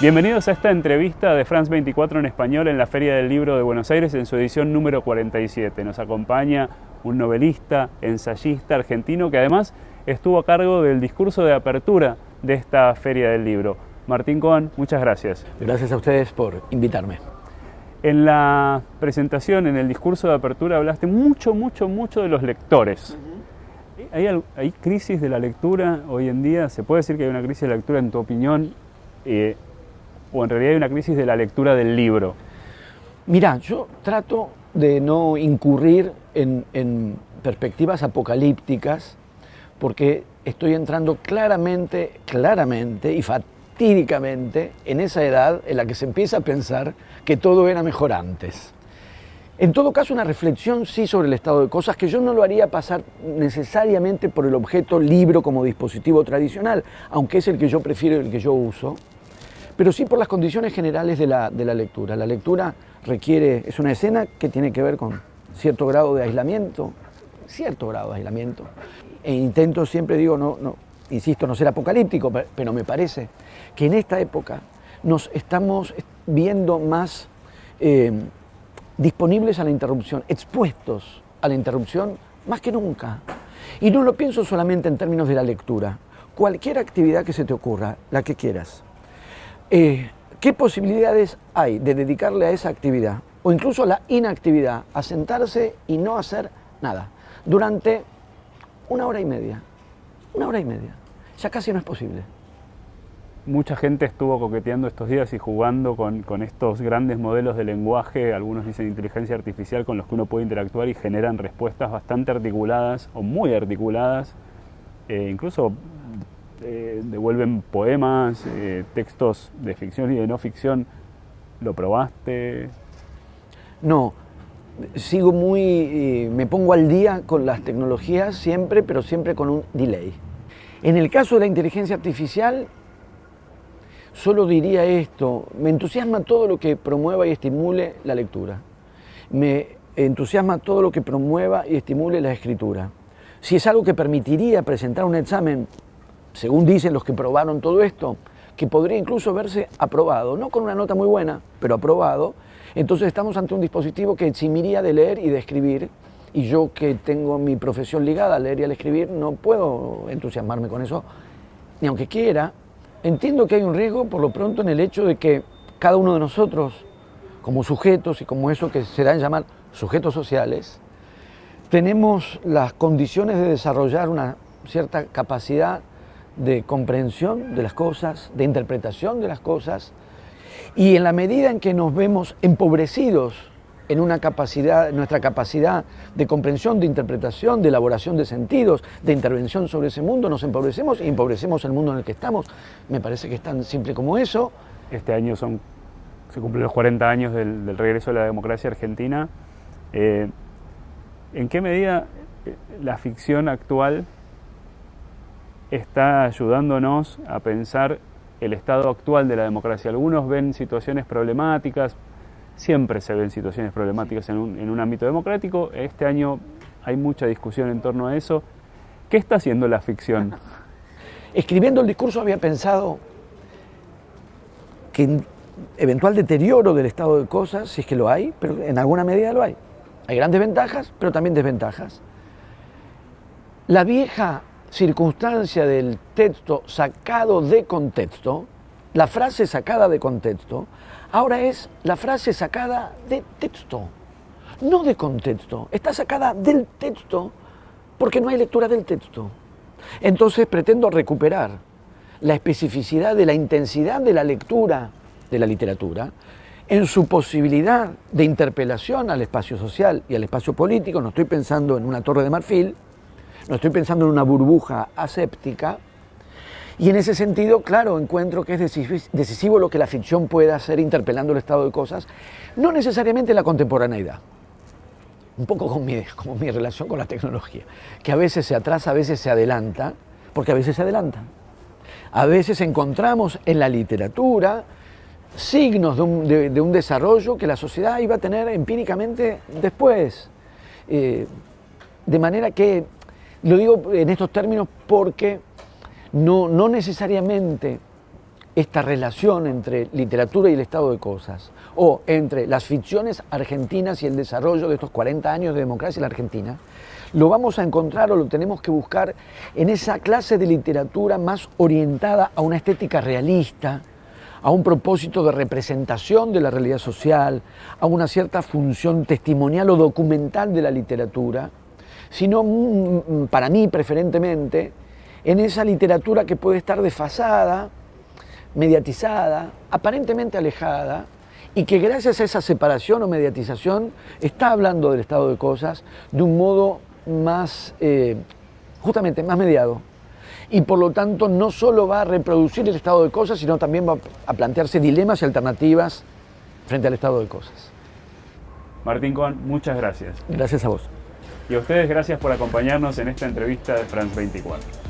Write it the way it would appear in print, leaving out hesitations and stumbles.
Bienvenidos a esta entrevista de France 24 en español en la Feria del Libro de Buenos Aires en su edición número 47. Nos acompaña un novelista, ensayista argentino que además estuvo a cargo del discurso de apertura de esta Feria del Libro. Martín Cohen, muchas gracias. Gracias a ustedes por invitarme. En la presentación, en el discurso de apertura, hablaste mucho de los lectores. ¿Hay crisis de la lectura hoy en día? ¿Se puede decir que hay una crisis de la lectura en tu opinión? ¿O en realidad hay una crisis de la lectura del libro? Mirá, yo trato de no incurrir en perspectivas apocalípticas porque estoy entrando claramente y fatídicamente en esa edad en la que se empieza a pensar que todo era mejor antes. En todo caso, una reflexión sí sobre el estado de cosas que yo no lo haría pasar necesariamente por el objeto libro como dispositivo tradicional, aunque es el que yo prefiero y el que yo uso, pero sí por las condiciones generales de la lectura. La lectura es una escena que tiene que ver con cierto grado de aislamiento, e intento siempre, insisto, no ser apocalíptico, pero me parece que en esta época nos estamos viendo más disponibles a la interrupción, expuestos a la interrupción más que nunca. Y no lo pienso solamente en términos de la lectura, cualquier actividad que se te ocurra, la que quieras. ¿Qué posibilidades hay de dedicarle a esa actividad o incluso a la inactividad, a sentarse y no hacer nada durante una hora y media? Ya casi no es posible. Mucha gente estuvo coqueteando estos días y jugando con estos grandes modelos de lenguaje, algunos dicen inteligencia artificial, con los que uno puede interactuar y generan respuestas bastante articuladas o muy articuladas, incluso devuelven poemas, textos de ficción y de no ficción. ¿Lo probaste? No, me pongo al día con las tecnologías siempre, pero siempre con un delay. En el caso de la inteligencia artificial, solo diría esto: me entusiasma todo lo que promueva y estimule la lectura. Me entusiasma todo lo que promueva y estimule la escritura. Si es algo que permitiría presentar un examen, según dicen los que probaron todo esto, que podría incluso verse aprobado, no con una nota muy buena, pero aprobado, entonces estamos ante un dispositivo que eximiría de leer y de escribir, y yo que tengo mi profesión ligada al leer y al escribir, no puedo entusiasmarme con eso, ni aunque quiera. Entiendo que hay un riesgo, por lo pronto, en el hecho de que cada uno de nosotros, como sujetos y como eso que se da en llamar sujetos sociales, tenemos las condiciones de desarrollar una cierta capacidad de comprensión de las cosas, de interpretación de las cosas, y en la medida en que nos vemos empobrecidos en nuestra capacidad de comprensión, de interpretación, de elaboración de sentidos, de intervención sobre ese mundo, nos empobrecemos y empobrecemos el mundo en el que estamos. Me parece que es tan simple como eso. Este año se cumplen los 40 años del regreso de la democracia argentina. ¿En qué medida la ficción actual está ayudándonos a pensar el estado actual de la democracia? Algunos ven situaciones problemáticas, siempre se ven situaciones problemáticas en un ámbito democrático. Este año hay mucha discusión en torno a eso. ¿Qué está haciendo la ficción? Escribiendo el discurso había pensado que eventual deterioro del estado de cosas, si es que lo hay, pero en alguna medida lo hay. Hay grandes ventajas, pero también desventajas. La vieja circunstancia del texto sacado de contexto, la frase sacada de contexto, ahora es la frase sacada de texto, no de contexto. Está sacada del texto porque no hay lectura del texto. Entonces pretendo recuperar la especificidad de la intensidad de la lectura de la literatura en su posibilidad de interpelación al espacio social y al espacio político. No estoy pensando en una torre de marfil, no estoy pensando en una burbuja aséptica, y en ese sentido, claro, encuentro que es decisivo lo que la ficción puede hacer interpelando el estado de cosas, no necesariamente la contemporaneidad, un poco como mi relación con la tecnología, que a veces se atrasa, a veces se adelanta, porque a veces se adelanta. A veces encontramos en la literatura signos de un desarrollo que la sociedad iba a tener empíricamente después, de manera que lo digo en estos términos porque no necesariamente esta relación entre literatura y el estado de cosas, o entre las ficciones argentinas y el desarrollo de estos 40 años de democracia en la Argentina, lo vamos a encontrar o lo tenemos que buscar en esa clase de literatura más orientada a una estética realista, a un propósito de representación de la realidad social, a una cierta función testimonial o documental de la literatura, sino para mí preferentemente en esa literatura que puede estar desfasada, mediatizada, aparentemente alejada, y que gracias a esa separación o mediatización está hablando del estado de cosas de un modo más, justamente más mediado. Y por lo tanto no solo va a reproducir el estado de cosas, sino también va a plantearse dilemas y alternativas frente al estado de cosas. Martín Cohn, muchas gracias. Gracias a vos. Y a ustedes, gracias por acompañarnos en esta entrevista de France 24.